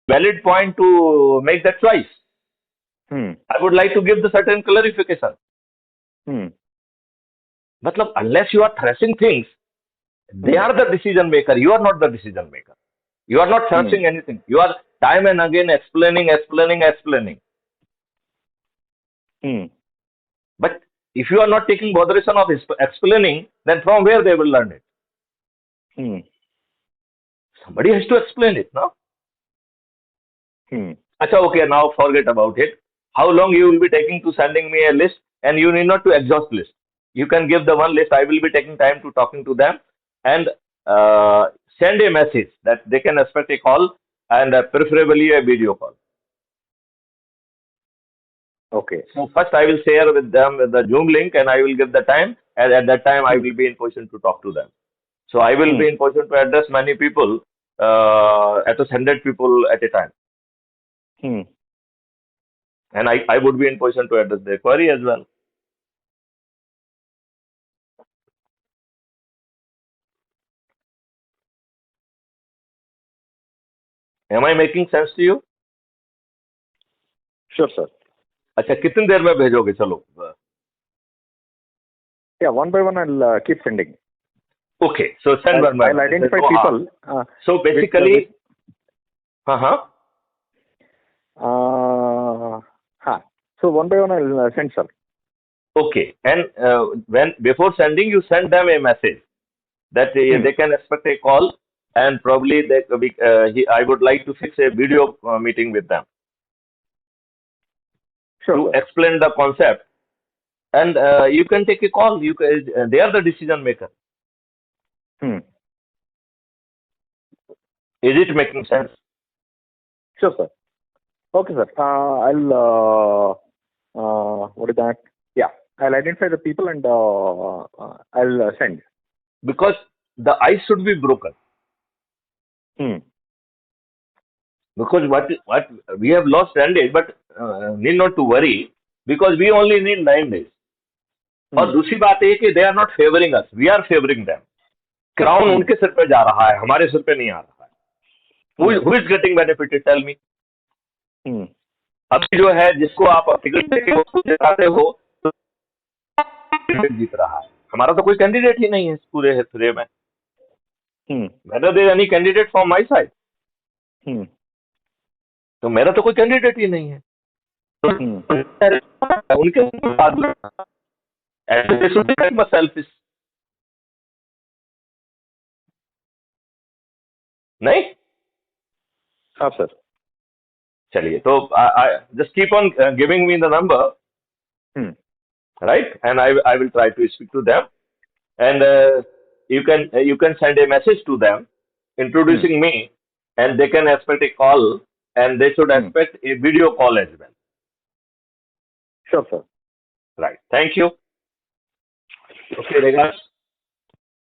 valid point to make that choice. I would like to give the certain clarification. Matlab, unless you are thrashing things, they are the decision maker. You are not the decision maker. You are not thrashing anything. You are time and again explaining. But if you are not taking botheration of explaining, then from where they will learn it? Somebody has to explain it, no? Acha, okay, now forget about it. How long you will be taking to sending me a list, and you need not to exhaust list. You can give the one list. I will be taking time to talking to them and send a message that they can expect a call and preferably a video call. Okay. So first I will share with them the Zoom link and I will give the time, and at that time I will be in position to talk to them. So I will be in position to address many people, at least 100 people at a time. And I would be in position to address their query as well. Am I making sense to you? Sure, sir. अच्छा, कितनी देर में भेजोगे? चलो. Yeah, one by one I'll keep sending. Okay, so send one by one. I'll identify people. So basically, So one by one I'll send, sir. Okay, and before sending, you send them a message that they can expect a call, and probably I would like to fix a video meeting with them. Sure, to explain the concept, and you can take a call. They are the decision maker. Is it making sense? Sure, sir. Okay, sir. I'll what is that? Yeah, I'll identify the people and I'll send. Because the ice should be broken. Because what we have lost 10 days, but need not to worry, because we only need 9 days. और दूसरी बात है कि they are not favoring us, we are favoring them. Crown उनके सिर पे जा रहा है, हमारे सिर पे नहीं आ रहा है. Who is getting benefited? Tell me. अभी जो है जिसको आप टिकट देके उसको जिताते हो तो जीत रहा है. हमारा तो कोई कैंडिडेट ही नहीं है इस पूरे हिस्से में. Whether there is any candidate from my side? तो मेरा तो कोई कैंडिडेट ही नहीं है. उनके सेल्फिश नहीं. हाँ सर. चलिए, तो just keep on giving me the number, right? And I will try to speak to them, and you can send a message to them introducing me, and they can expect a call, and they should expect a video call as well. Sure, sir. Right. Thank you. Okay, Regas.